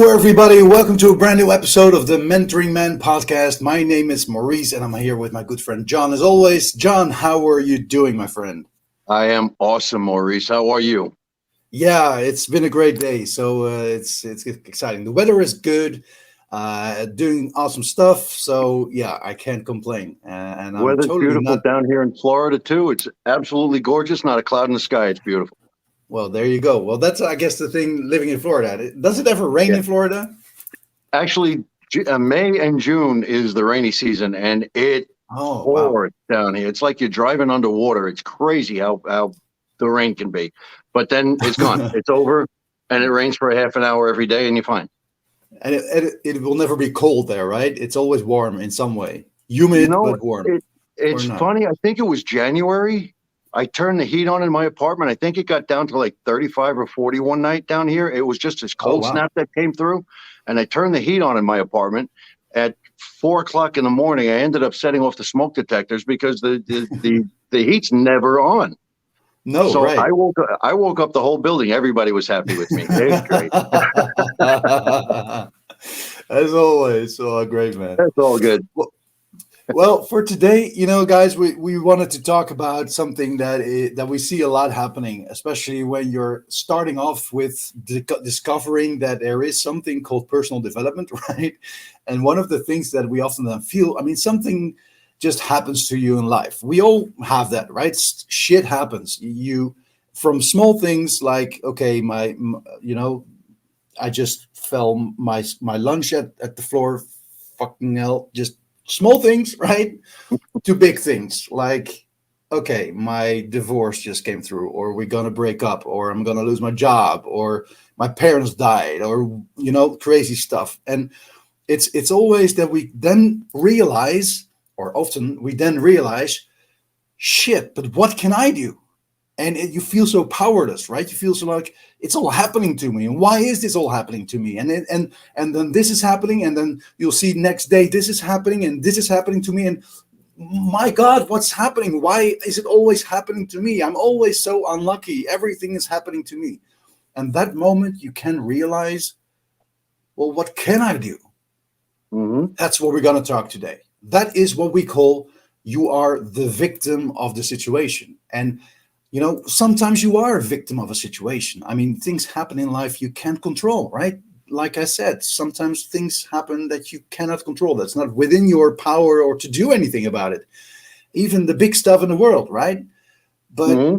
Everybody. Welcome to a brand new episode of the Mentoring Man podcast. My name is Maurice, and I'm here with my good friend John. As always, John, how are you doing, my friend? I am awesome, Maurice. How are you? Yeah, it's been a great day. So it's exciting. The weather is good. Doing awesome stuff. So yeah, I can't complain. And I'm Weather's totally beautiful not. down here in Florida, too. It's absolutely gorgeous. Not a cloud in the sky. It's beautiful. Well, there you go. Well, that's I guess the thing living in Florida. Does it ever rain Yeah. in Florida? Actually, May and June is the rainy season, and it Oh wow. pours down here. It's like you're driving underwater. It's crazy how the rain can be. But then it's gone. It's over, and it rains for a half an hour every day, and you're fine. And it will never be cold there, right? It's always warm in some way. You Humid, know, but warm. Or it's not. funny. I think it was January. I turned the heat on in my apartment. I think it got down to like 35 or 40 one night down here. It was just this Oh, cold wow. snap that came through. And I turned the heat on in my apartment at 4 o'clock in the morning. I ended up setting off the smoke detectors because the heat's never on. No, So right. I woke up the whole building. Everybody was happy with me. It's great. As always. Oh, great, man. That's all good. Well, for today, guys, we wanted to talk about something that we see a lot happening, especially when you're starting off with discovering that there is something called personal development, right? And one of the things that we often then feel, something just happens to you in life. We all have that, right? Shit happens. From small things like, okay, I just fell my lunch at the floor. Fucking hell, just small things, right? To big things like, okay, my divorce just came through, or we're gonna break up, or I'm gonna lose my job, or my parents died, or crazy stuff. And it's always that we then realize, or often we then realize, shit, but what can I do? And you feel so powerless, right? You feel so like it's all happening to me, and why is this all happening to me? And then this is happening, and then you'll see next day this is happening, and this is happening to me, and my God, what's happening? Why is it always happening to me? I'm always so unlucky. Everything is happening to me. And that moment you can realize, well, what can I do? Mm-hmm. That's what we're going to talk today. That is what we call you are the victim of the situation. And sometimes you are a victim of a situation. Things happen in life you can't control, right? Like I said, sometimes things happen that you cannot control. That's not within your power or to do anything about it. Even the big stuff in the world, right? But Mm-hmm.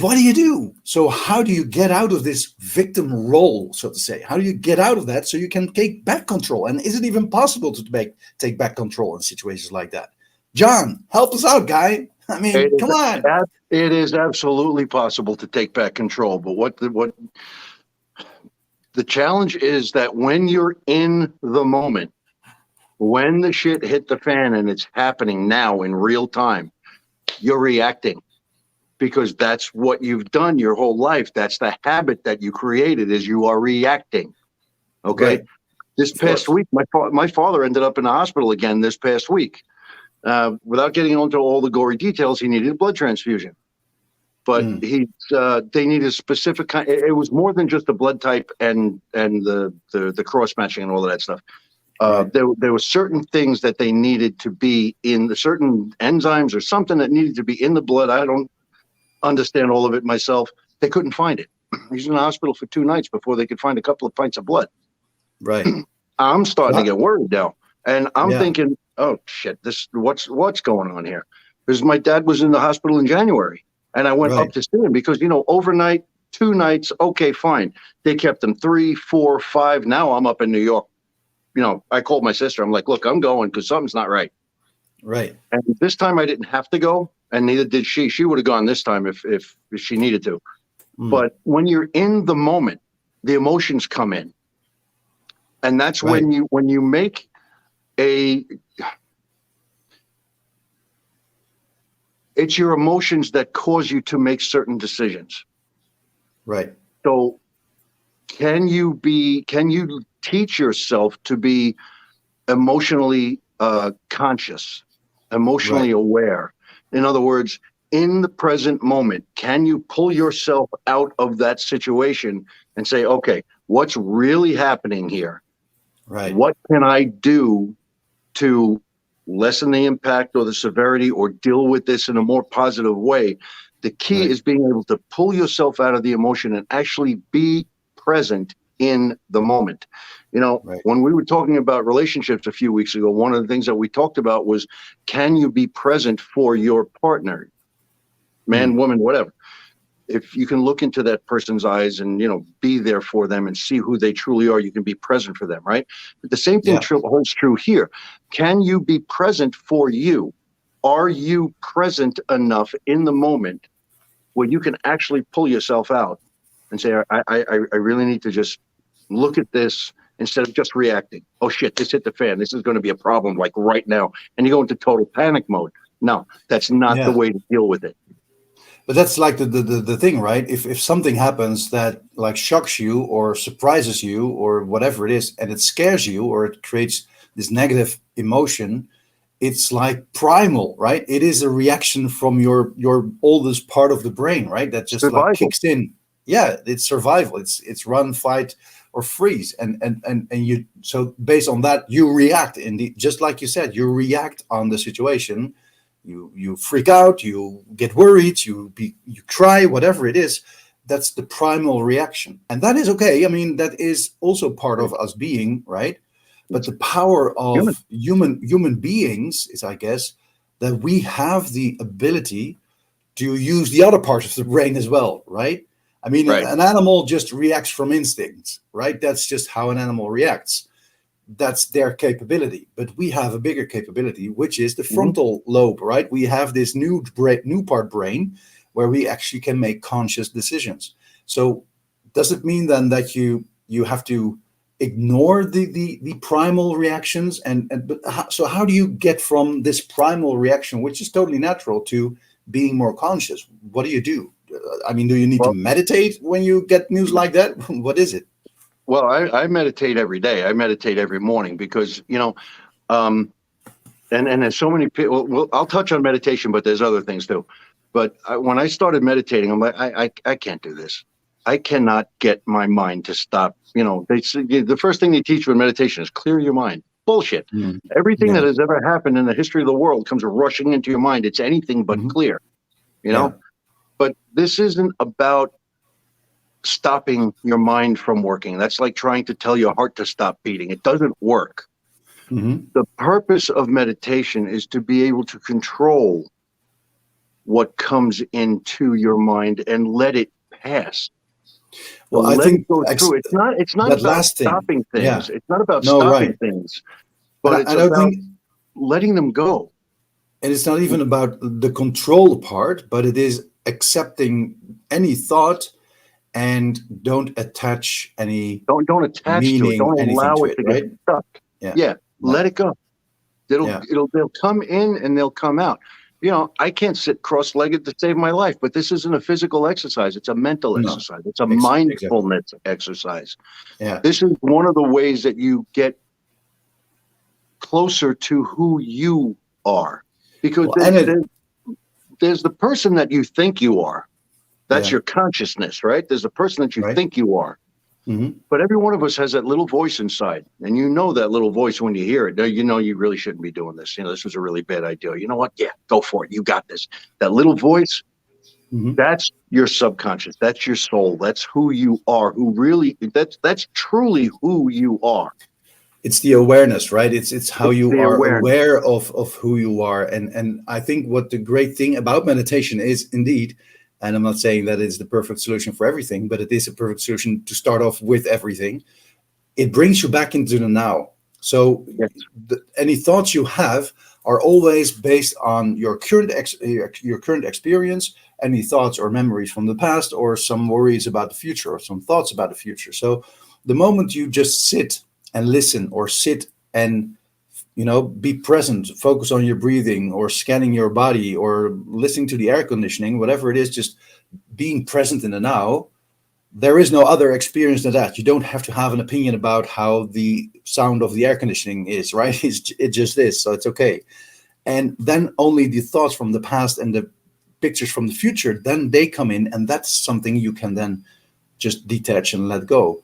what do you do? So how do you get out of this victim role, so to say? How do you get out of that so you can take back control? And is it even possible to take back control in situations like that? John, help us out, guy. Come on. It is absolutely possible to take back control, but what the challenge is that when you're in the moment, when the shit hit the fan and it's happening now in real time, you're reacting because that's what you've done your whole life. That's the habit that you created is you are reacting. Okay. Right. This past week, my father ended up in the hospital again this past week. Without getting into all the gory details, he needed a blood transfusion. But they needed a specific kind. It was more than just the blood type and the cross matching and all of that stuff. Right. There were certain things that they needed to be in the certain enzymes or something that needed to be in the blood. I don't understand all of it myself. They couldn't find it. He's in the hospital for 2 nights before they could find a couple of pints of blood. Right. I'm starting to get worried now, and I'm Yeah. thinking, oh shit, what's going on here? Because my dad was in the hospital in January. And I went Right. up to see him because, overnight, 2 nights, okay, fine. They kept him 3, 4, 5. Now I'm up in New York. I called my sister. I'm like, look, I'm going because something's not right. Right. And this time I didn't have to go, and neither did she. She would have gone this time if she needed to. But when you're in the moment, the emotions come in. And that's Right. when you make it's your emotions that cause you to make certain decisions. Right. So can you teach yourself to be emotionally conscious, emotionally aware? In other words, in the present moment, can you pull yourself out of that situation and say, okay, what's really happening here? Right. What can I do to lessen the impact or the severity or deal with this in a more positive way? The key Right. is being able to pull yourself out of the emotion and actually be present in the moment. Right. When we were talking about relationships a few weeks ago, one of the things that we talked about was, can you be present for your partner, man, woman, whatever? If you can look into that person's eyes and be there for them and see who they truly are, you can be present for them, right? But the same thing Yeah. holds true here. Can you be present for you? Are you present enough in the moment where you can actually pull yourself out and say, I really need to just look at this instead of just reacting. Oh shit, this hit the fan. This is going to be a problem like right now. And you go into total panic mode. No, that's not the Yeah. way to deal with it. But that's like the thing, right? If something happens that like shocks you or surprises you or whatever it is, and it scares you or it creates this negative emotion, it's like primal, right? It is a reaction from your oldest part of the brain, right? That just like Survival. kicks in. Yeah, it's survival. It's run, fight, or freeze. And you, so based on that, you react just like you said, you react on the situation. You freak out, you get worried, you cry, whatever it is. That's the primal reaction, and that is okay. I mean, that is also part of us being, right? But the power Human. of human beings is, I guess, that we have the ability to use the other parts of the brain as well, right? I mean, Right. an animal just reacts from instinct, right? That's just how an animal reacts. That's their capability. But we have a bigger capability, which is the frontal lobe, right? We have this new part brain where we actually can make conscious decisions. So does it mean then that you have to ignore the primal reactions? So how do you get from this primal reaction, which is totally natural, to being more conscious? What do you do? I mean, do you need to Well, meditate when you get news like that? What is it? well, I meditate every day. I meditate every morning because, um, and there's so many people. Well, I'll touch on meditation, but there's other things too. But when I started meditating, I'm like, I can't do this. I cannot get my mind to stop. They say the first thing they teach you in meditation is clear your mind. Bullshit. Mm. Everything that Yeah. has ever happened in the history of the world comes rushing into your mind. It's anything but Mhm. clear, you Yeah. know. But this isn't about stopping your mind from working. That's like trying to tell your heart to stop beating. It doesn't work. Hmm. The purpose of meditation is to be able to control what comes into your mind and let it pass. To Well, I let it think go through. It's not that about last thing. stopping Yeah. things. It's not about No, stopping right. things, And but it's I don't about think, letting them go. and it's not even about the control part, but it is accepting any thought and don't attach any Don't attach to it. meaning, Don't anything allow to it it, to get right? stuck. Yeah. Yeah, Yeah. let it go. Yeah. They'll come in and they'll come out. I can't sit cross-legged to save my life, but this isn't a physical exercise. It's a mental No. exercise. It's a Exactly. mindfulness exercise. Yeah. This is one of the ways that you get closer to who you are, because Well, and it, there's the person that you think you are. That's yeah. your consciousness, right? There's the person that you Right. think you are. Hmm. But every one of us has that little voice inside, and that little voice when you hear it. You really shouldn't be doing this. This was a really bad idea. You know what? Yeah, go for it. You got this. That little voice, Hmm. that's your subconscious. That's your soul. That's who you are. That's truly who you are. It's the awareness, right? It's how It's you the are awareness. aware of who you are. And I think what the great thing about meditation is, indeed, and I'm not saying that it's the perfect solution for everything, but it is a perfect solution to start off with everything. It brings you back into the now. So Yes. any thoughts you have are always based on your your current experience, any thoughts or memories from the past, or some worries about the future, or some thoughts about the future. So the moment you just sit and listen, or sit and be present, focus on your breathing, or scanning your body, or listening to the air conditioning, whatever it is, just being present in the now, there is no other experience than that. You don't have to have an opinion about how the sound of the air conditioning is, right? It just is, so it's okay. And then only the thoughts from the past and the pictures from the future, then they come in, and that's something you can then just detach and let go.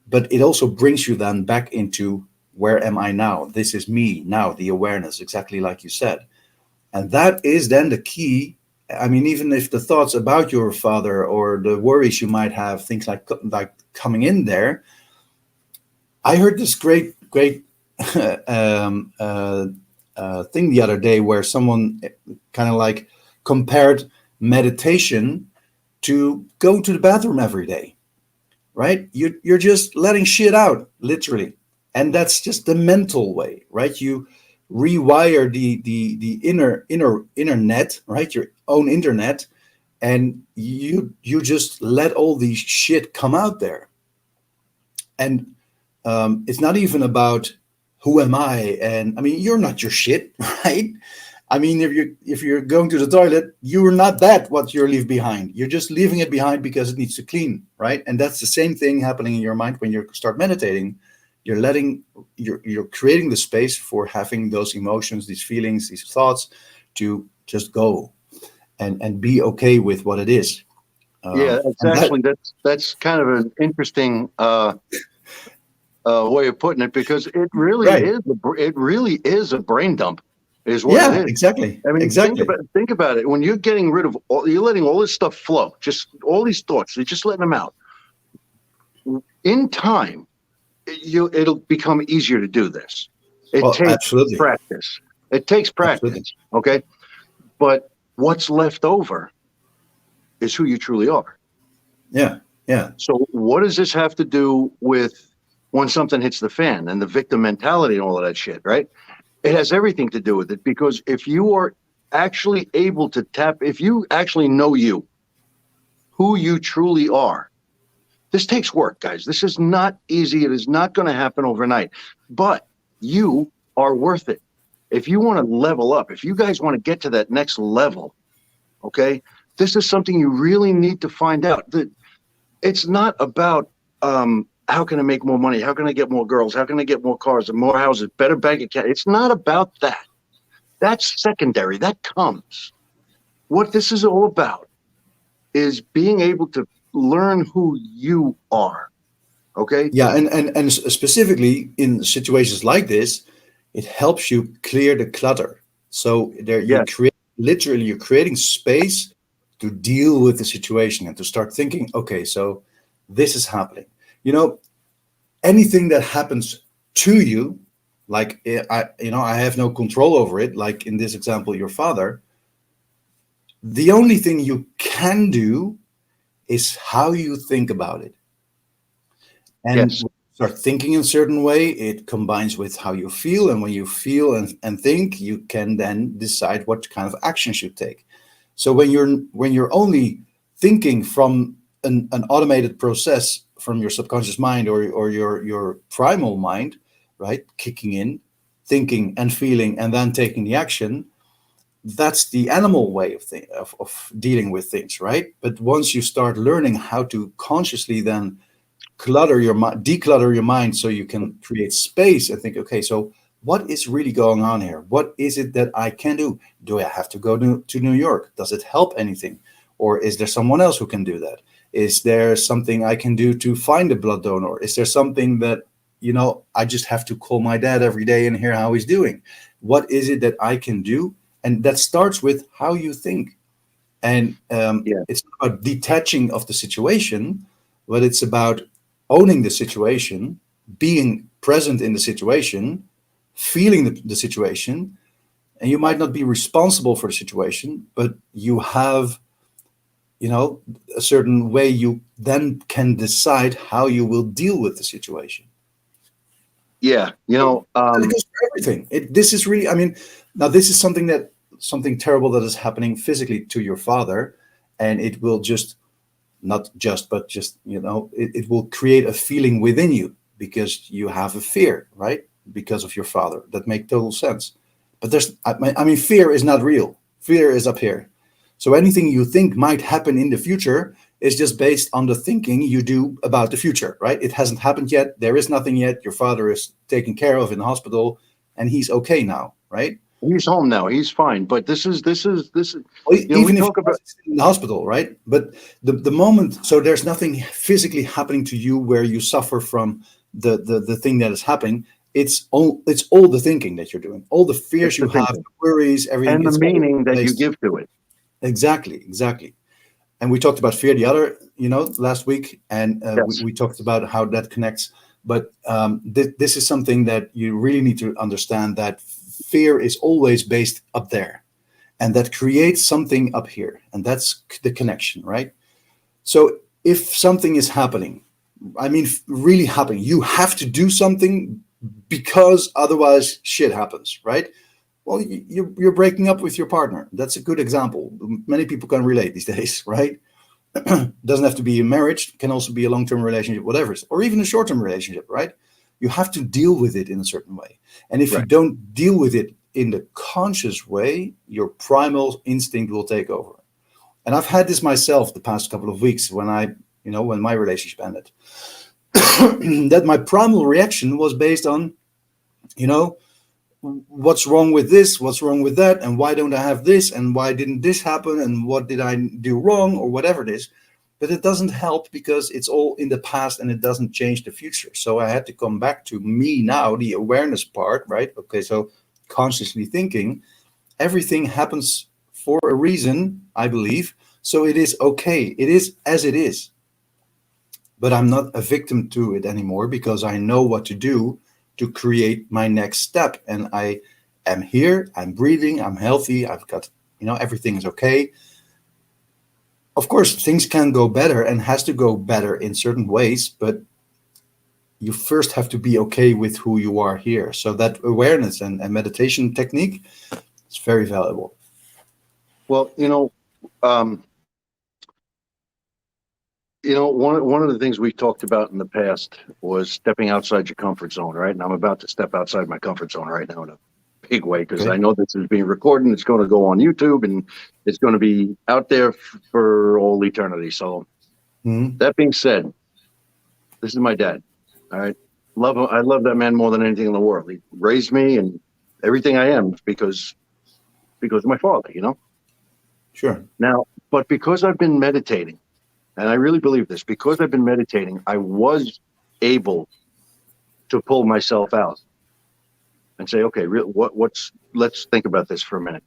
But it also brings you then back into, where am I now? This is me now, the awareness, exactly like you said. And that is then the key. I mean, even if the thoughts about your father or the worries you might have, things like coming in there. I heard this great thing the other day where someone kind of like compared meditation to going to the bathroom every day, right? You're just letting shit out, literally, and that's just the mental way, right? You rewire the inner net, right? Your own internet, and you just let all these shit come out there. And it's not even about who am I, and I mean, you're not your shit, right? I mean, if you're going to the toilet, you're not that what you leave behind. You're just leaving it behind because it needs to clean, right? And that's the same thing happening in your mind when you start meditating. You're creating the space for having those emotions, these feelings, these thoughts to just go and be okay with what it is. Yeah, it's And that, actually that's kind of an interesting way of putting it, because right? it really is a brain dump, is what it Yeah, is. exactly, I mean, exactly. think about it. When you're getting rid of you're letting all this stuff flow, just all these thoughts, you're just letting them out. In time, it'll become easier to do this. It Well, takes absolutely, practice. It takes absolutely. practice. Okay, but what's left over is who you truly are. Yeah, yeah, So, what does this have to do with when something hits the fan and the victim mentality and all of that shit, right? It has everything to do with it, because if you are actually able to if you actually know who you truly are, this takes work, guys. This is not easy. It is not going to happen overnight, but you are worth it. If you want to level up, if you guys want to get to that next level, okay, this is something you really need to find out. That it's not about how can I make more money? How can I get more girls? How can I get more cars and more houses, better bank account? It's not about that. That's secondary. That comes. What this is all about is being able to learn who you are. Okay. yeah. And specifically in situations like this, it helps you clear the clutter. So there you Yes. create, literally, you're creating space to deal with the situation and to start thinking, okay, so this is happening. You know, anything that happens to you, like I have no control over it. Like in this example, your father. The only thing you can do is how you think about it. And Yes. when you start thinking in a certain way, it combines with how you feel. And when you feel and think, you can then decide what kind of actions you take. So when you're only thinking from an automated process from your subconscious mind or your primal mind, right, kicking in, thinking and feeling, and then taking the action, that's the animal way of dealing with things, right? But once you start learning how to consciously then declutter your mind, so you can create space and think, okay, so what is really going on here? What is it that I can do? Do I have to go to New York? Does it help anything? Or is there someone else who can do that? Is there something I can do to find a blood donor? Is there something that, I just have to call my dad every day and hear how he's doing? What is it that I can do? And that starts with how you think. And Yeah. it's not about detaching of the situation, but it's about owning the situation, being present in the situation, feeling the situation. And you might not be responsible for the situation, but you have, a certain way you then can decide how you will deal with the situation. Yeah. And it goes for everything. This is really, I mean, now this is something terrible that is happening physically to your father, and it will just not just, but just, it will create a feeling within you because you have a fear, right? Because of your father. That makes total sense. But I mean, fear is not real. Fear is up here. So anything you think might happen in the future is just based on the thinking you do about the future, right? It hasn't happened yet. There is nothing yet. Your father is taken care of in the hospital and he's okay now, right? He's home now. He's fine. But this is. Or You know, we even if talk you're about. in the hospital, right? But the moment, so there's nothing physically happening to you where you suffer from the thing that is happening. It's all the thinking that you're doing, all the It's fears the you have, thinking the worries, everything. and the It's all meaning that you based. give to it. Exactly, exactly. And we talked about fear the other, last week, and we, Yes. we talked about how that connects. But this is something that you really need to understand, that fear is always based up there, and that creates something up here, and that's the connection, right? So if something is happening, I mean, really happening, you have to do something because otherwise shit happens, right? Well, you're breaking up with your partner. That's a good example. Many people can relate these days, right? Doesn't have to be a marriage, can also be a long-term relationship, whatever, or even a short-term relationship, right? You have to deal with it in a certain way. And if you Right. don't deal with it in the conscious way, your primal instinct will take over. And I've had this myself the past couple of weeks when my relationship ended. That my primal reaction was based on, you know, what's wrong with this, what's wrong with that, and why don't I have this, and why didn't this happen, and what did I do wrong, or whatever it is. But it doesn't help because it's all in the past and it doesn't change the future. So I had to come back to me now, the awareness part, right? Okay, so consciously thinking, everything happens for a reason, I believe. So it is okay. It is as it is. But I'm not a victim to it anymore because I know what to do to create my next step. And I am here, I'm breathing, I'm healthy, I've got, everything is okay. Of course, things can go better and has to go better in certain ways, but you first have to be okay with who you are here. So that awareness and meditation technique is very valuable. Well, um, one of the things we talked about in the past was stepping outside your comfort zone, right? And I'm about to step outside my comfort zone right now in a big way because I Okay. know this is being recorded and it's going to go on YouTube and it's going to be out there for all eternity. So Mhm. that being said, this is my dad. All right, love him. I love that man more than anything in the world. He raised me and everything I am because of my father. Sure. Now, but because I've been meditating, and I really believe this, because I've been meditating, I was able to pull myself out and say, okay, let's think about this for a minute.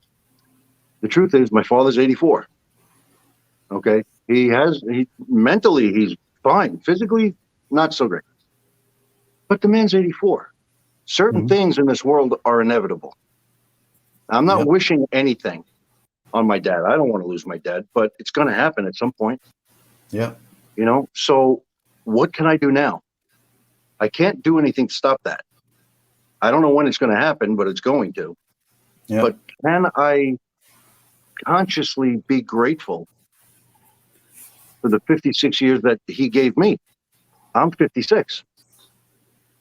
The truth is, my father's 84. Okay, he mentally he's fine, physically not so great, but the man's 84. Certain Mhm. things in this world are inevitable. I'm not Yeah. wishing anything on my dad. I don't want to lose my dad, but it's going to happen at some point. Yeah. So what can I do now? I can't do anything to stop that. I don't know when it's going to happen, but it's going to. Yeah. But can I consciously be grateful for the 56 years that he gave me? I'm 56.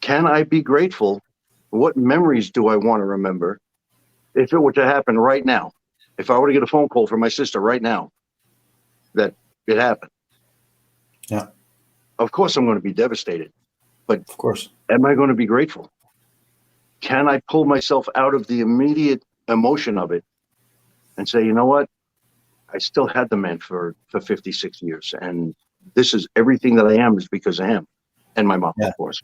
Can I be grateful? What memories do I want to remember if it were to happen right now? If I were to get a phone call from my sister right now that it happened, Yeah. of course I'm going to be devastated. But Of course. am I going to be grateful? Can I pull myself out of the immediate emotion of it and say, you know what? I still had the man for 56 years. And this is everything that I am is because of him and my mom, Yeah. of course.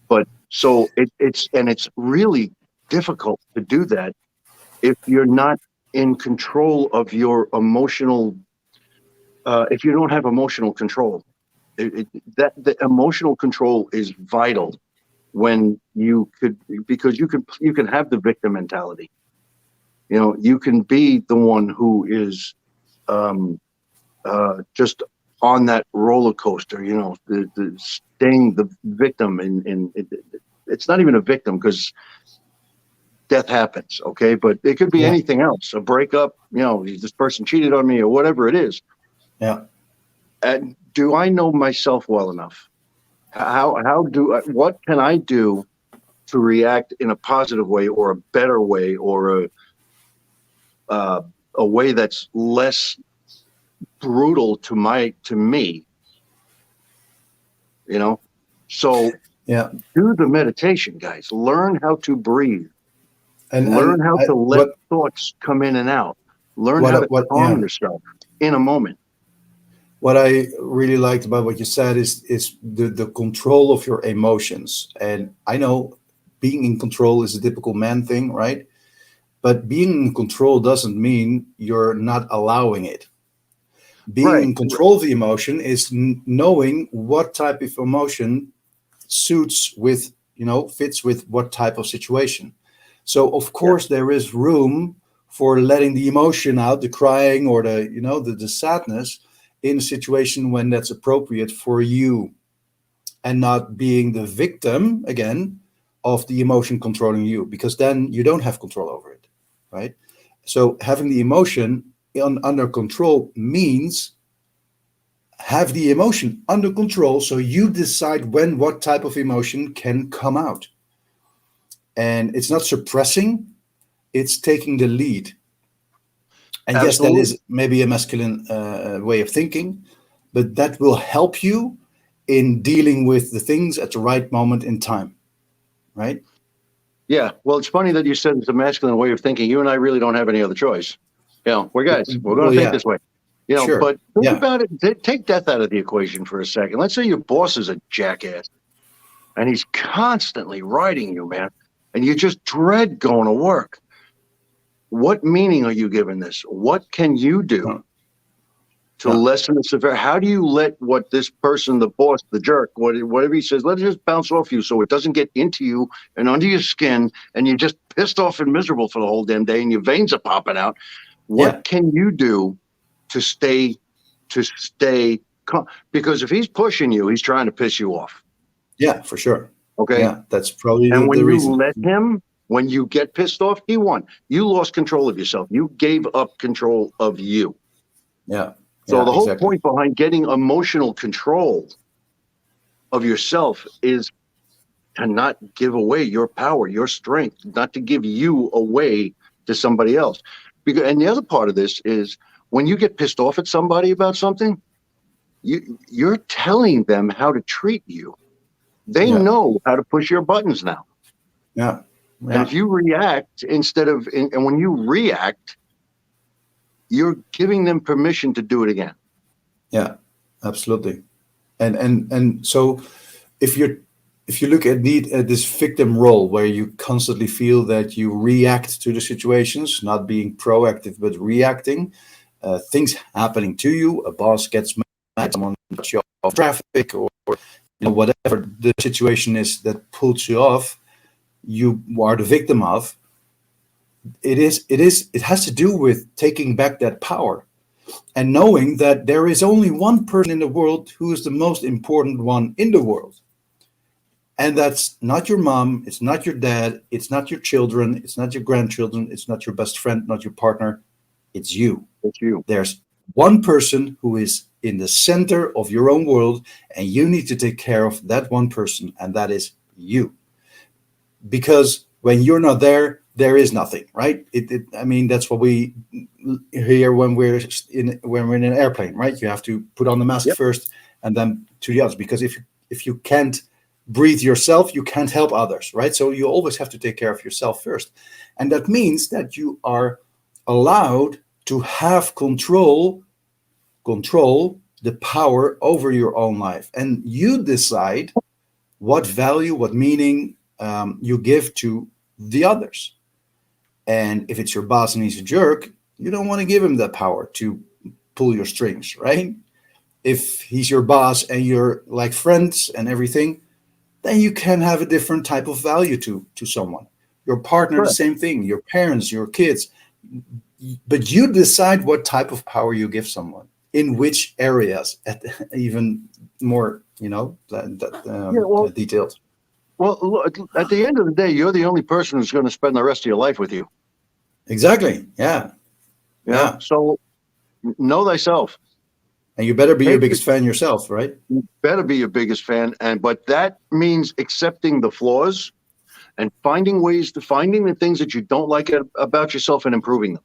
But so it's really difficult to do that if you're not in control of your emotional, if you don't have emotional control. That the emotional control is vital when you could, because you can have the victim mentality. You can be the one who is um, just on that roller coaster, the staying the victim it's not even a victim because death happens. Okay. But it could be Yeah. anything else, a breakup, this person cheated on me or whatever it is. Yeah. And do I know myself well enough? What can I do to react in a positive way or a better way or uh, a way that's less brutal to me, you know? So Yeah. do the meditation, guys. Learn how to breathe. Learn how I, to let thoughts come in and out. Learn how to calm yeah, yourself in a moment. what I really liked about what you said is the control of your emotions. And I know being in control is a typical man thing, right? But being in control doesn't mean you're not allowing it. Being Right. in control of the emotion is knowing what type of emotion suits with, fits with what type of situation. So of Yeah. course there is room for letting the emotion out, the crying or the sadness in a situation when that's appropriate for you, and not being the victim again of the emotion controlling you, because then you don't have control over it, right? So having the emotion under control means have the emotion under control, so you decide when what type of emotion can come out. And it's not suppressing, it's taking the lead. And yes, that Absolutely. is maybe a masculine way of thinking, but that will help you in dealing with the things at the right moment in time, right? Yeah. Well, it's funny that you said it's a masculine way of thinking. You and I really don't have any other choice. We're guys. We're going Well, to think yeah, this way. sure. But think Yeah, about it. Take death out of the equation for a second. Let's say your boss is a jackass and he's constantly riding you, man, and you just dread going to work. What meaning are you giving this? What can you do no, to no, lessen the severity? How do you let what this person, the boss, the jerk, whatever he says, let it just bounce off you so it doesn't get into you and under your skin and you're just pissed off and miserable for the whole damn day and your veins are popping out? yeah, What can you do to stay calm? Because if he's pushing you, he's trying to piss you off. yeah, for sure. Okay. Yeah, that's probably And the when you reason. let him, when you get pissed off, he won. You lost control of yourself. You gave up control of you. Yeah, So yeah, the whole exactly. point behind getting emotional control of yourself is to not give away your power, your strength, not to give you away to somebody else. And the other part of this is when you get pissed off at somebody about something, you're telling them how to treat you. They Yeah, know how to push your buttons now. yeah, And yeah, if you react and when you react, you're giving them permission to do it again. yeah, absolutely. And so if you're if you look at this victim role where you constantly feel that you react to the situations, not being proactive but reacting, things happening to you, a boss gets mad, someone cuts you off traffic, or whatever the situation is that pulls you off, you are the victim of. It has to do with taking back that power and knowing that there is only one person in the world who is the most important one in the world. And that's not your mom, it's not your dad, it's not your children, it's not your grandchildren, it's not your best friend, not your partner, it's you. It's you. There's one person who is in the center of your own world, and you need to take care of that one person, and that is you. Because when you're not there, there is nothing, right? I mean, that's what we hear when we're in an airplane, right? You have to put on the mask Yep. first, and then to the others. Because if you can't breathe yourself, you can't help others, right? So you always have to take care of yourself first, and that means that you are allowed to have control the power over your own life, and you decide what value, what meaning you give to the others. And if it's your boss and he's a jerk, you don't want to give him that power to pull your strings, right? If he's your boss and you're like friends and everything, then you can have a different type of value to someone. Your partner, the Correct. same thing. Your parents, your kids. But you decide what type of power you give someone in which areas, at even more, Yeah. detailed. Well, look, at the end of the day, you're the only person who's going to spend the rest of your life with you. Exactly. Yeah. Yeah. So know thyself. And you better be your Take biggest fan yourself, right? You better be your biggest fan, but that means accepting the flaws and finding the things that you don't like about yourself and improving them,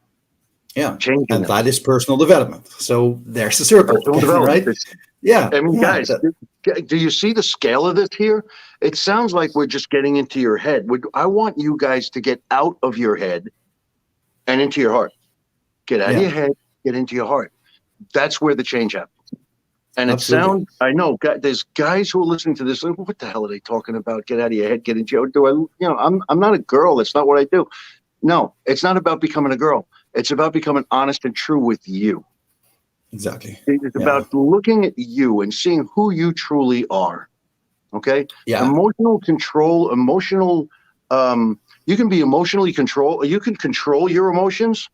Yeah. changing And them. that is personal development. So there's the circle Personal again, development. right? Yeah. I mean, Yeah. guys, Do you see the scale of this here? It sounds like we're just getting into your head. I want you guys to get out of your head and into your heart. Get out of Yeah, your head, get into your heart. That's where the change happens. And it absolutely. sounds, I know, there's guys who are listening to this, like, what the hell are they talking about? Get out of your head, get into your, I'm not a girl. That's not what I do. No, it's not about becoming a girl. It's about becoming honest and true with you. Exactly. It's Yeah. about looking at you and seeing who you truly are. Okay. Yeah. Emotional control, you can be emotionally control. You can control your emotions.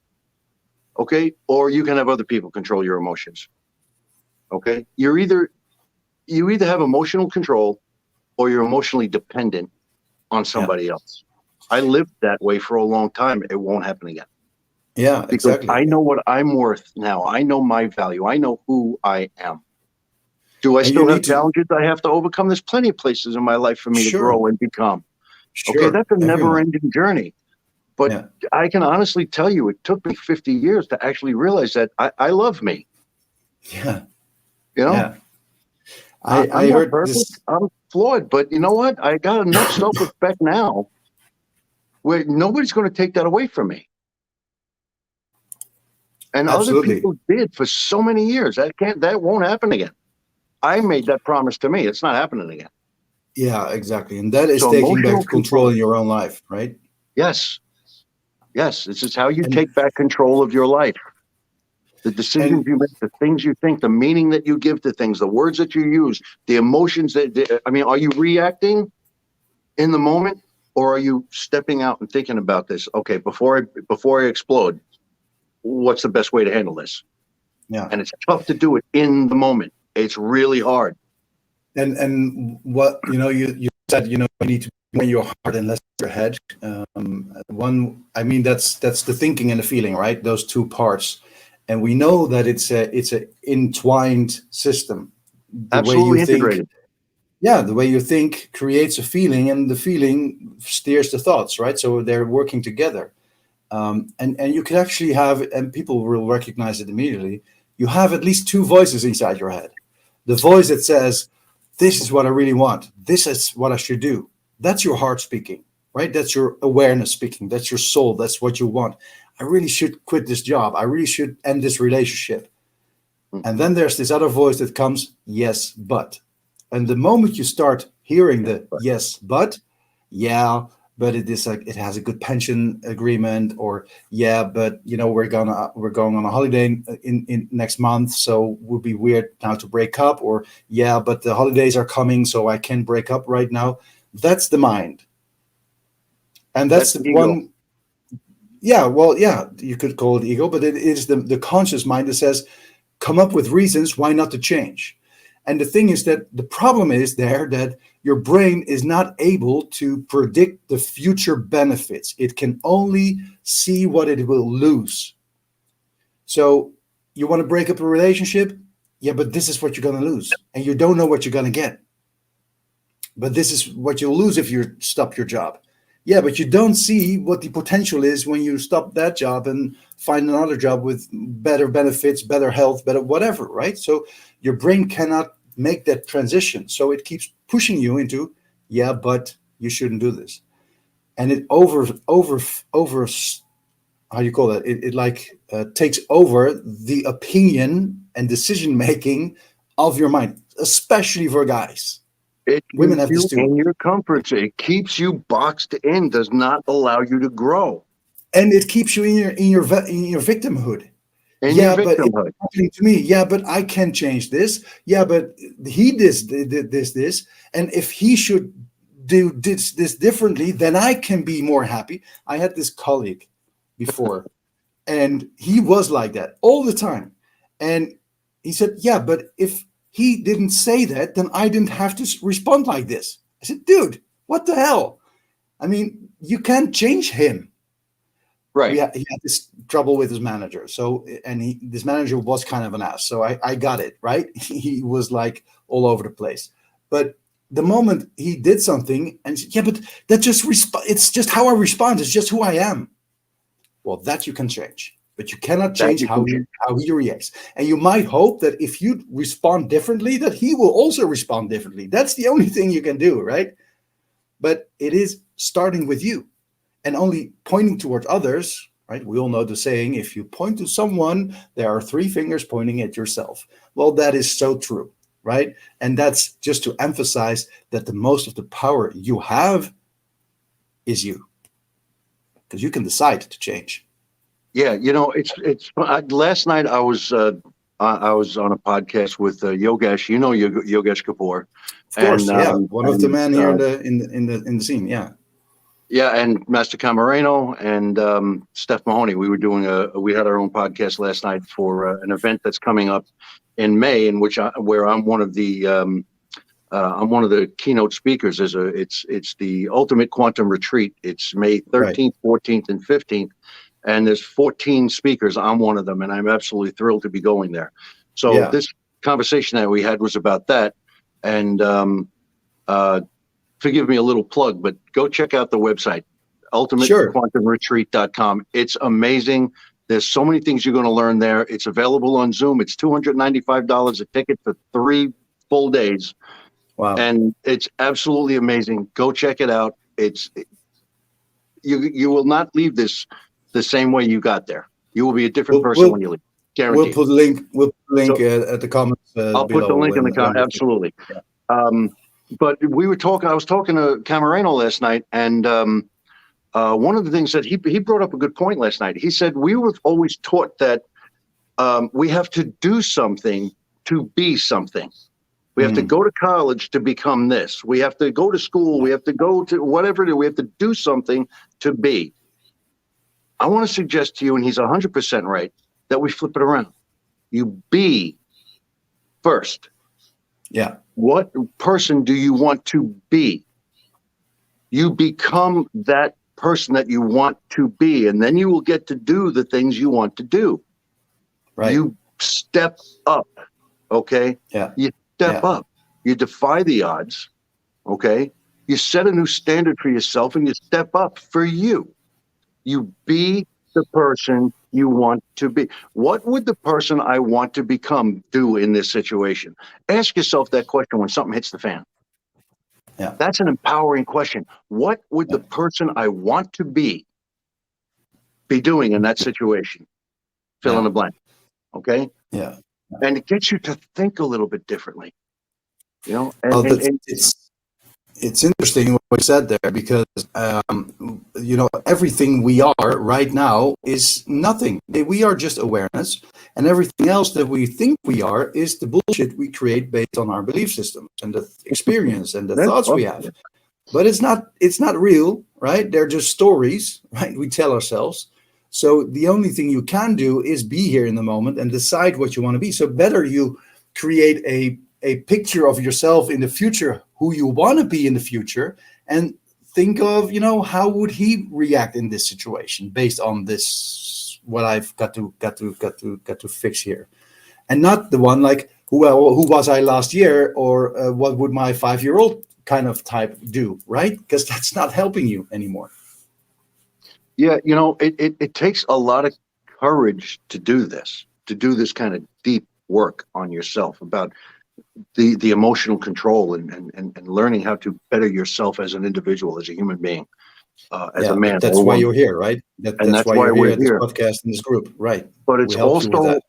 Okay. Or you can have other people control your emotions. Okay. You either have emotional control or you're emotionally dependent on Yeah. somebody else. I lived that way for a long time. It won't happen again Yeah. because I Exactly. know what I'm worth now. I know my value. I know who I am. Do I And you still have need to. challenges I have to overcome? There's plenty of places in my life for me to Sure. grow and become. Okay, Sure. that's a Everyone. never-ending journey. But Yeah. I can honestly tell you, it took me 50 years to actually realize that I love me. Yeah. You know, Yeah. I I'm not heard perfect. this. I'm flawed, but you know what? I got enough self-respect now where nobody's going to take that away from me. And other Absolutely. people did for so many years. That won't happen again. I made that promise to me. It's not happening again. Yeah. Exactly. And that is So taking emotional back control control. in your own life, right? Yes. Yes. This is how you And take back control of your life. The decisions and you make, the things you think, the meaning that you give to things, the words that you use, the emotions I mean, are you reacting in the moment or are you stepping out and thinking about this? Okay, before I explode, what's the best way to handle this? yeah. And it's tough to do it in the moment. It's really hard. And what you said, you need to be more your heart and less your head. One, I mean, that's the thinking and the feeling, right? Those two parts. And we know that it's a entwined system. The way you Absolutely think, integrated. yeah, the way you think creates a feeling, and the feeling steers the thoughts, right? So they're working together. And you can actually have, and people will recognize it immediately. You have at least two voices inside your head. The voice that says, "This is what I really want. This is what I should do." That's your heart speaking, right? That's your awareness speaking. That's your soul. That's what you want. I really should quit this job. I really should end this relationship. And then there's this other voice that comes, "Yes, but." And the moment you start hearing the "yes, but," yeah, but it is like it has a good pension agreement, or yeah, but we're going on a holiday in next month, so it would be weird now to break up, or yeah, but the holidays are coming, so I can't break up right now. That's the mind, and That's that's the ego. one. Yeah, well, yeah, you could call it ego, but it is the conscious mind that says, come up with reasons why not to change. And the thing is that the problem is there that your brain is not able to predict the future benefits. It can only see what it will lose. So you want to break up a relationship? Yeah, but this is what you're going to lose. And you don't know what you're going to get. But this is what you'll lose if you stop your job. Yeah, but you don't see what the potential is when you stop that job and find another job with better benefits, better health, better whatever, right? So your brain cannot make that transition. So it keeps pushing you into, yeah, but you shouldn't do this. And it over how do you call that? It like takes over the opinion and decision making of your mind, especially for guys. It Women keeps have this you too. in your comfort zone. It keeps you boxed in, does not allow you to grow And it keeps you in your victimhood. in your Yeah, but it's victimhood. happening to me. Yeah, but I can change this. Yeah, but he did this, and if he should do this differently, then I can be more happy. I had this colleague before, and he was like that all the time, and he said, "Yeah, but if he didn't say that, then I didn't have to respond like this." I said, "Dude, what the hell? I mean, you can't change him." Right. He had this trouble with his manager. So, and this manager was kind of an ass. So I got it, right? He was like all over the place. But the moment he did something and said, yeah, but that just it's just how I respond. It's just who I am. Well, that you can change. but you cannot That change you can change. how he reacts. And you might hope that if you respond differently, that he will also respond differently. That's the only thing you can do, right? But it is starting with you, and only pointing towards others, right? We all know the saying, if you point to someone, there are three fingers pointing at yourself. Well, that is so true, right? And that's just to emphasize that the most of the power you have is you, because you can decide to change. Yeah, it's last night I was on a podcast with Yogesh. You know Yogesh Kapoor, Of course, and yeah, one of the men here in the scene, yeah. yeah, and Master Camareno and Steph Mahoney. We had our own podcast last night for an event that's coming up in May, in which where I'm one of the keynote speakers. It's the Ultimate Quantum Retreat. It's May 13th, 14th, and 15th, and there's 14 speakers. I'm one of them, and I'm absolutely thrilled to be going there. So this conversation that we had was about that, and forgive me a little plug, but go check out the website, ultimatequantumretreat.com. It's amazing. There's so many things you're going to learn there. It's available on Zoom. It's $295 a ticket for 3 full days. Wow. And it's absolutely amazing. Go check it out. You will not leave this the same way you got there. You will be a different person when you leave. Guaranteed. We'll put a link at the comments. I'll put the link in the comments. Absolutely. Yeah. But I was talking to Camareno last night, and one of the things that he brought up a good point last night. He said, we were always taught that we have to do something to be something. We have to go to college to become this. We have to go to school. We have to go to whatever it is. We have to do something to be. I want to suggest to you, and he's 100% right, that we flip it around. You be first. Yeah. What person do you want to be? You become that person that you want to be, and then you will get to do the things you want to do. Right. You step up, okay? Yeah. You step up. You defy the odds, okay? You set a new standard for yourself, and you step up for you. You be the person you want to be. What would the person I want to become do in this situation? Ask yourself that question when something hits the fan. Yeah. That's an empowering question. What would the person I want to be doing in that situation? Fill in the blank. Okay? Yeah. And it gets you to think a little bit differently. It's interesting what you said there, because everything we are right now is nothing. We are just awareness, and everything else that we think we are is the bullshit we create based on our belief systems and the experience and the thoughts we have. But it's not real, right? They're just stories, right? We tell ourselves. So the only thing you can do is be here in the moment and decide what you want to be. So better you create a picture of yourself in the future, who you want to be in the future, and think of, how would he react in this situation based on this, what I've got to fix here, and not the one like, who was I last year, or what would my 5-year-old kind of type do, right? Because that's not helping you anymore. Yeah, it takes a lot of courage to do this kind of deep work on yourself about the emotional control and learning how to better yourself as an individual, as a human being, as a man. That's why you're here, right? That's why you're here at this podcast in this group, right? But it's also,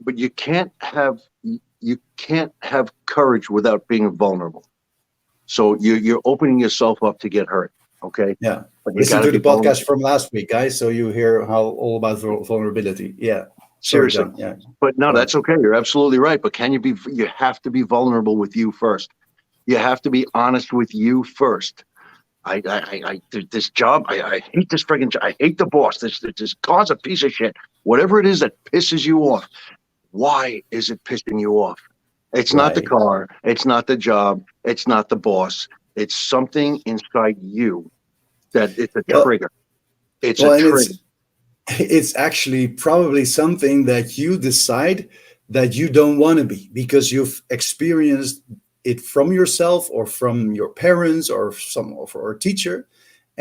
but you can't have courage without being vulnerable. So you're opening yourself up to get hurt. Okay. Yeah. Listen to the podcast from last week, guys, so you hear all about vulnerability. Yeah. Seriously. Yeah. But no, that's okay. You're absolutely right. But you have to be vulnerable with you first. You have to be honest with you first. This job, I hate this friggin' job. I hate the boss. This car's a piece of shit. Whatever it is that pisses you off, why is it pissing you off? It's not the car. It's not the job. It's not the boss. It's something inside you that it's a trigger. It's a trigger. It's actually probably something that you decide that you don't want to be, because you've experienced it from yourself or from your parents or a teacher,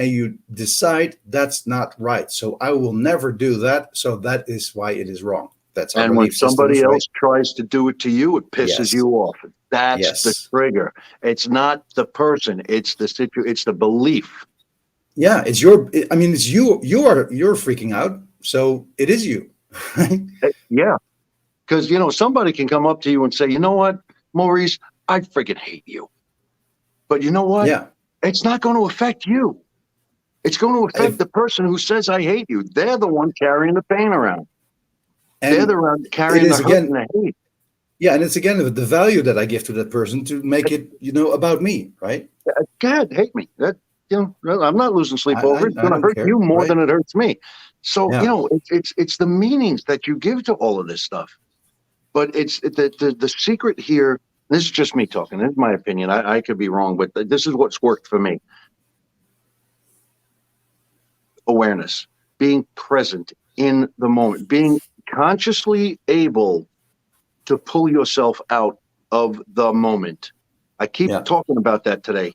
and you decide that's not right. So I will never do that. So that is why it is wrong. That's our And when belief systems, somebody right? else tries to do it to you, it pisses Yes. you off. That's the Yes. trigger. It's not the person. It's the it's the belief. Yeah, I mean, it's you. You're freaking out. So it is you. Right? Yeah. Because, somebody can come up to you and say, you know what, Maurice, I freaking hate you. But you know what? Yeah. It's not going to affect you. It's going to affect If, the person who says, I hate you. They're the one carrying the pain around. They're the and one it carrying the is hurt and again, the hate. yeah, and it's again the value that I give to that person to make it, about me, right? God, hate me. I'm not losing sleep over it. It's I going to don't hurt you care, more right? than it hurts me. So, Yeah. it's the meanings that you give to all of this stuff. But it's the secret here. This is just me talking. This is my opinion. I could be wrong, but this is what's worked for me. Awareness, being present in the moment, being consciously able to pull yourself out of the moment. I keep Yeah. talking about that today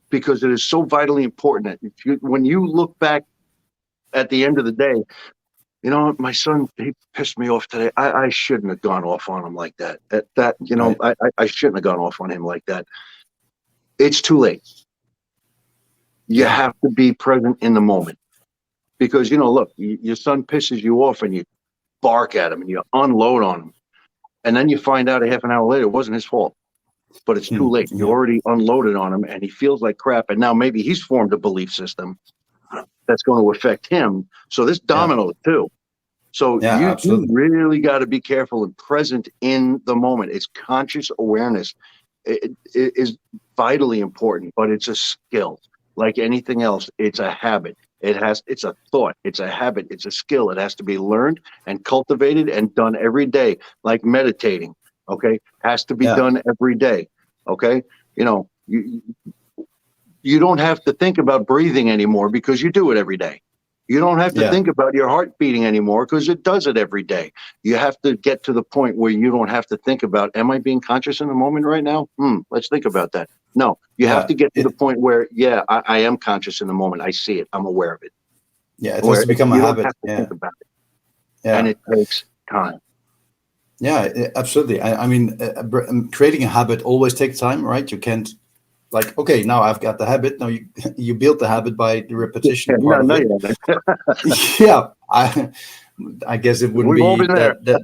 because it is so vitally important that when you look back at the end of the day, my son, he pissed me off today. I shouldn't have gone off on him like that. Right. I shouldn't have gone off on him like that. It's too late. You Yeah. have to be present in the moment because, look, your son pisses you off and you bark at him and you unload on him. And then you find out a half an hour later, it wasn't his fault, but it's too late. You Yeah. already unloaded on him and he feels like crap. And now maybe he's formed a belief system that's going to affect him. So this Yeah. dominoes too. So Yeah. you Absolutely. really got to be careful and present in the moment. It's conscious awareness. It is vitally important, but it's a skill. Like anything else, it's a habit. It's a thought. It's a habit. It's a skill. It has to be learned and cultivated and done every day, like meditating. Okay, has to be Yeah. done every day. Okay, you don't have to think about breathing anymore because you do it every day. You don't have to Yeah. think about your heart beating anymore because it does it every day. You have to get to the point where you don't have to think about, am I being conscious in the moment right now? Let's think about that. No, you have Yeah. to get to the point where, yeah, I am conscious in the moment. I see it. I'm aware of it. Yeah. It has Where to become a you don't habit. have to Yeah. think about it. And Yeah. it takes time. Yeah. Absolutely. I mean, creating a habit always takes time, right? You can't, like, okay, now I've got the habit. Now you build the habit by the repetition part of No, it. you haven't. Yeah. I guess it wouldn't We've all be been there. that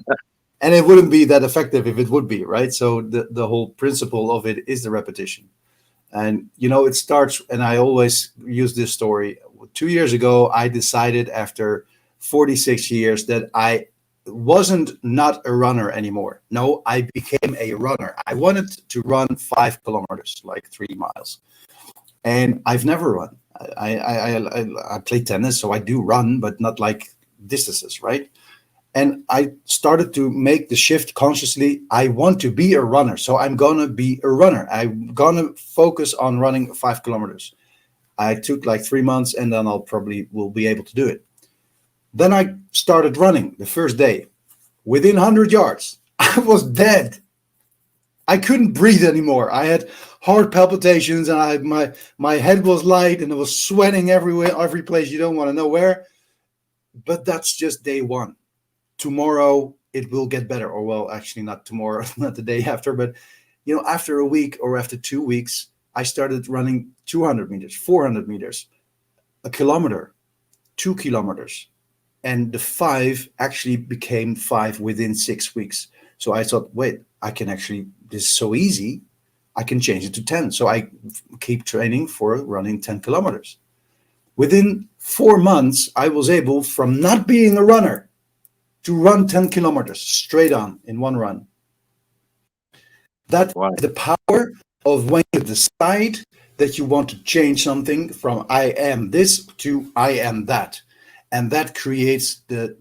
and it wouldn't be that effective if it would be, right? So the whole principle of it is the repetition. And it starts, and I always use this story. 2 years ago, I decided after 46 years that I wasn't not a runner anymore. No, I became a runner. I wanted to run 5 kilometers, like 3 miles, and I've never run. I play tennis, so I do run, but not like distances, right? And I started to make the shift consciously. I want to be a runner, so I'm gonna be a runner. I'm gonna focus on running 5 kilometers. I took like 3 months, and then I'll probably will be able to do it. Then I started running the first day. Within 100 yards, I was dead. I couldn't breathe anymore. I had heart palpitations, and my head was light, and it was sweating everywhere, every place you don't want to know where. But that's just day one. Tomorrow it will get better, or well, actually not tomorrow, not the day after, but after a week or after 2 weeks, I started running 200 meters, 400 meters, a kilometer, 2 kilometers, and the 5 actually became 5 within 6 weeks. So I thought, wait, I can actually, this is so easy, I can change it to 10. So I keep training for running 10 kilometers. Within 4 months, I was able, from not being a runner, to run 10 kilometers straight on in one run. That Wow. is the power of when you decide that you want to change something from I am this to I am that. And that creates the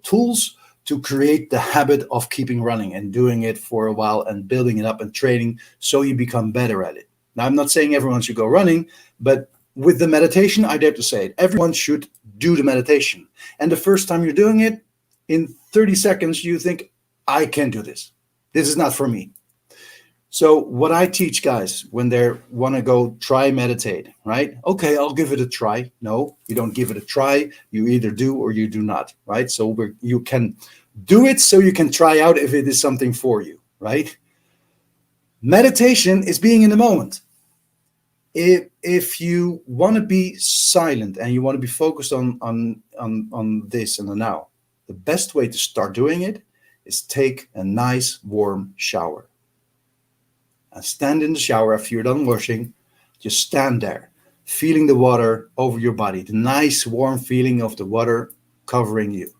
tools to create the habit of keeping running and doing it for a while and building it up and training so you become better at it. Now, I'm not saying everyone should go running, but with the meditation, I dare to say it, everyone should do the meditation. And the first time you're doing it, in 30 seconds, you think, I can't do this. This is not for me. So what I teach guys when they want to go try meditate, right? Okay, I'll give it a try. No, you don't give it a try. You either do or you do not, right? So you can do it so you can try out if it is something for you, right? Meditation is being in the moment. If you want to be silent and you want to be focused on this and the now, the best way to start doing it is take a nice warm shower. And stand in the shower after you're done washing. Just stand there, feeling the water over your body, the nice warm feeling of the water covering you.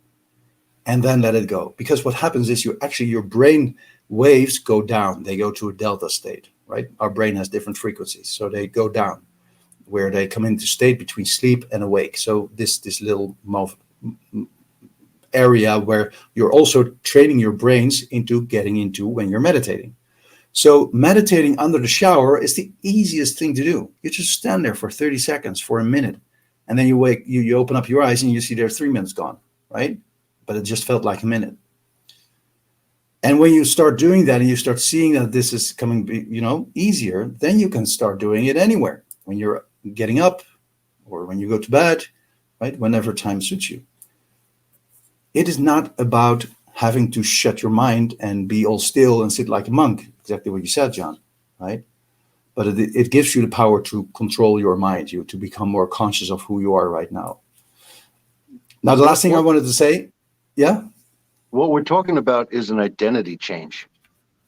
And then let it go. Because what happens is your brain waves go down. They go to a delta state, right? Our brain has different frequencies. So they go down, where they come into state between sleep and awake. So this little area where you're also training your brains into getting into when you're meditating. So meditating under the shower is the easiest thing to do. You just stand there for 30 seconds, for a minute, and then you open up your eyes and you see there's 3 minutes gone, right? But it just felt like a minute. And when you start doing that and you start seeing that this is coming, easier, then you can start doing it anywhere. When you're getting up or when you go to bed, right? Whenever time suits you. It is not about having to shut your mind and be all still and sit like a monk. Exactly what you said, John, right? But it gives you the power to control your mind, to become more conscious of who you are right now. Now, the last thing I wanted to say, yeah? What we're talking about is an identity change,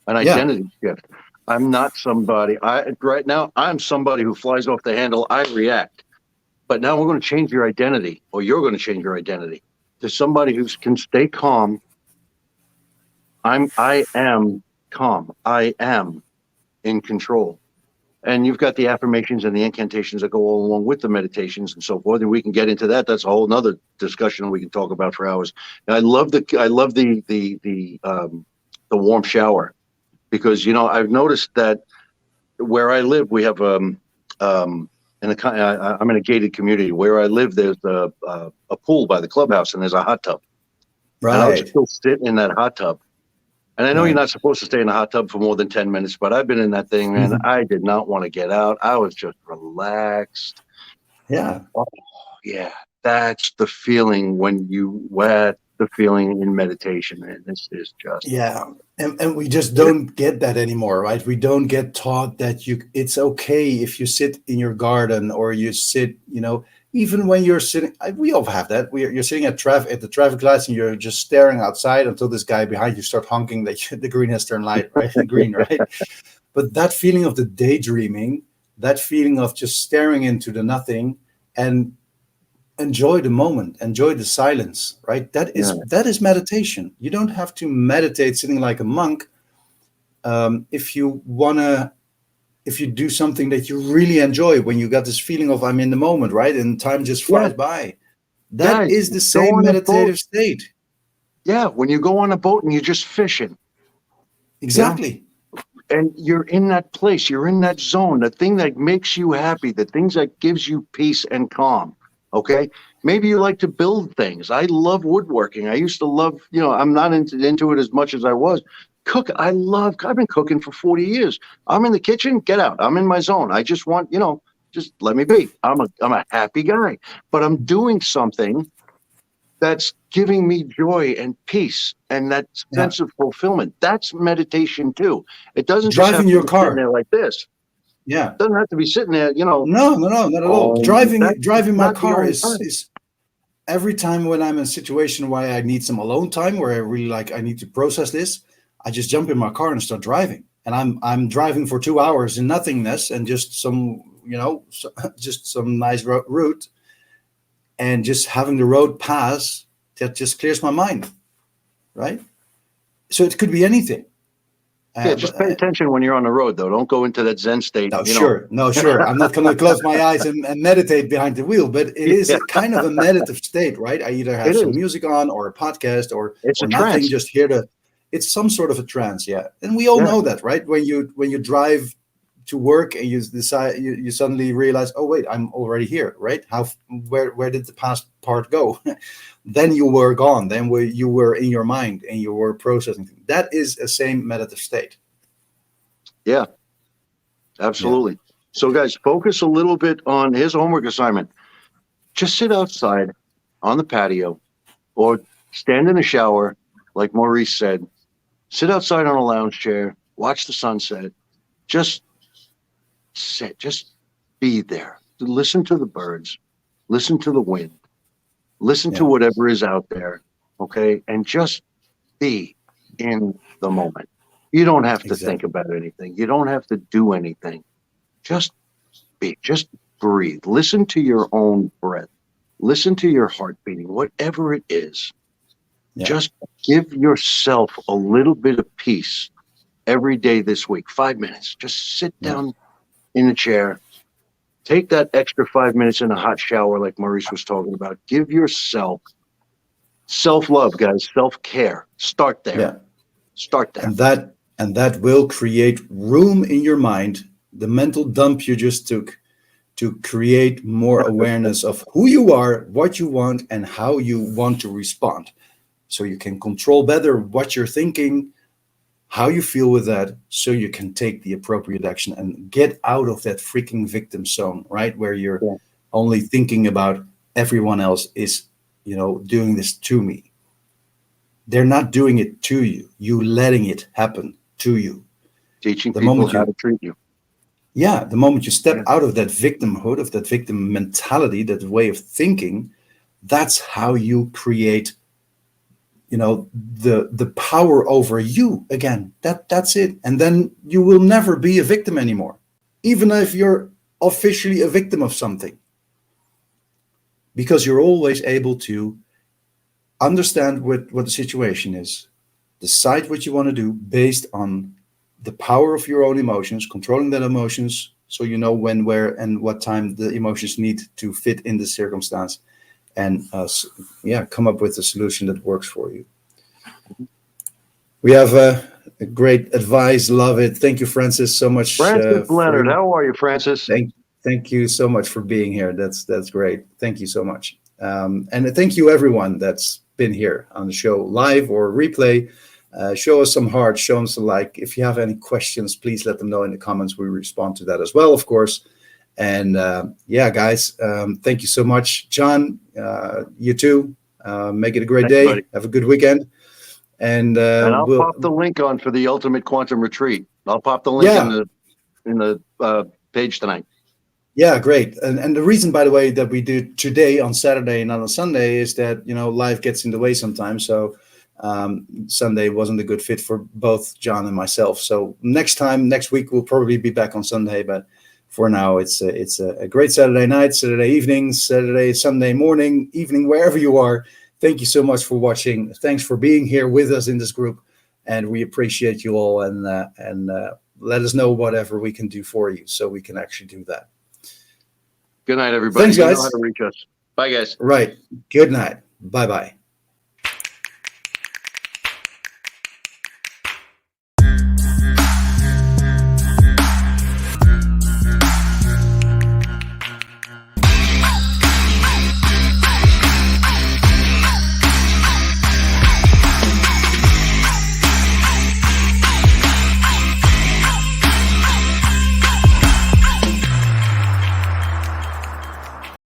an identity shift. I'm not somebody, right now, I'm somebody who flies off the handle, I react. But now we're going to change your identity, or you're going to change your identity to somebody who can stay calm. I am calm. I am in control. And you've got the affirmations and the incantations that go along with the meditations and so forth. And we can get into that. That's a whole nother discussion we can talk about for hours. And I love the warm shower, because I've noticed that where I live, we have I'm in a gated community. Where I live, there's a pool by the clubhouse, and there's a hot tub. Right. And I would still sit in that hot tub. And I know you're not supposed to stay in the hot tub for more than 10 minutes, but I've been in that thing, man. I did not want to get out. I was just relaxed. Yeah. Oh, yeah. That's the feeling the feeling in meditation, man. This is just. Yeah. And we just don't get that anymore, right? We don't get taught that it's okay if you sit in your garden or you sit, even when you're sitting, we all have that. You're sitting at the traffic lights and you're just staring outside until this guy behind you start honking that the green has turned light, right? The green, right? But that feeling of the daydreaming, that feeling of just staring into the nothing and enjoy the moment, enjoy the silence, right? That is meditation. You don't have to meditate sitting like a monk. If you do something that you really enjoy, when you got this feeling of I'm in the moment, right? And time just flies by. That is the same meditative state. Yeah, when you go on a boat and you're just fishing. Exactly. And you're in that place, you're in that zone, the thing that makes you happy, the things that gives you peace and calm. Okay. Maybe you like to build things. I love woodworking. I used to love, I'm not into it as much as I was. I've been cooking for 40 years. I'm in the kitchen, get out. I'm in my zone. I just want, just let me be. I'm a happy guy, but I'm doing something that's giving me joy and peace and that sense of fulfillment. That's meditation too. It doesn't driving your car sitting there like this. Yeah, it doesn't have to be sitting there. No, not at all. Driving my car is every time when I'm in a situation where I need some alone time, where I really I need to process this, I just jump in my car and start driving. And I'm driving for 2 hours in nothingness and just some, just some nice route. And just having the road pass, that just clears my mind, right? So it could be anything. Yeah, just pay attention when you're on the road, though. Don't go into that Zen state. No, sure. I'm not going to close my eyes and meditate behind the wheel, but it is a kind of a meditative state, right? I either have some music on or a podcast or nothing, trance. Just hear it's some sort of a trance, yeah. And we all know that, right? When you drive to work and you decide, you suddenly realize, oh wait, I'm already here, right? Where did the past part go? Then you were gone. Then you were in your mind and you were processing. That is a same meditative state. Yeah, absolutely. Yeah. So guys, focus a little bit on his homework assignment. Just sit outside on the patio or stand in the shower, like Maurice said. Sit outside on a lounge chair, watch the sunset. Just sit, just be there. Listen to the birds, listen to the wind, listen to whatever is out there, okay? And just be in the moment. You don't have to think about anything. You don't have to do anything. Just be, just breathe. Listen to your own breath. Listen to your heart beating, whatever it is. Yeah. Just give yourself a little bit of peace every day this week. 5 minutes. Just sit down in a chair. Take that extra 5 minutes in a hot shower like Maurice was talking about. Give yourself self-love, guys, self-care. Start there. Yeah. Start there. And that will create room in your mind, the mental dump you just took, to create more awareness of who you are, what you want, and how you want to respond. So you can control better what you're thinking, how you feel with that, so you can take the appropriate action and get out of that freaking victim zone, right? Where you're only thinking about everyone else is, doing this to me. They're not doing it to you. You letting it happen to you. Teaching people how to treat you. Yeah, the moment you step out of that victimhood, of that victim mentality, that way of thinking, that's how you create, the power over you again. That's it. And then you will never be a victim anymore, even if you're officially a victim of something, because you're always able to understand what the situation is, decide what you want to do based on the power of your own emotions, controlling that emotions, so you know when, where, and what time the emotions need to fit in the circumstance, and come up with a solution that works for you. We have a great advice. Love it. Thank you, Francis, so much. Francis Leonard, how are you, Francis? Thank you so much for being here. That's great. Thank you so much. And thank you, everyone that's been here on the show, live or replay. Show us some heart, show us a like. If you have any questions, please let them know in the comments. We respond to that as well, of course. And guys, thank you so much. John, you too. Make it a great day. Buddy. Have a good weekend. And I'll pop the link on for the Ultimate Quantum Retreat. I'll pop the link in the page tonight. Yeah, great. And the reason, by the way, that we do today on Saturday and not on Sunday is that, life gets in the way sometimes. So Sunday wasn't a good fit for both John and myself. So next week, we'll probably be back on Sunday. But for now, it's a great Saturday night, Saturday evening, Sunday morning, evening, wherever you are. Thank you so much for watching. Thanks for being here with us in this group. And we appreciate you all. And let us know whatever we can do for you so we can actually do that. Good night, everybody. Thanks, guys. You know how to reach us. Bye, guys. Right. Good night. Bye-bye.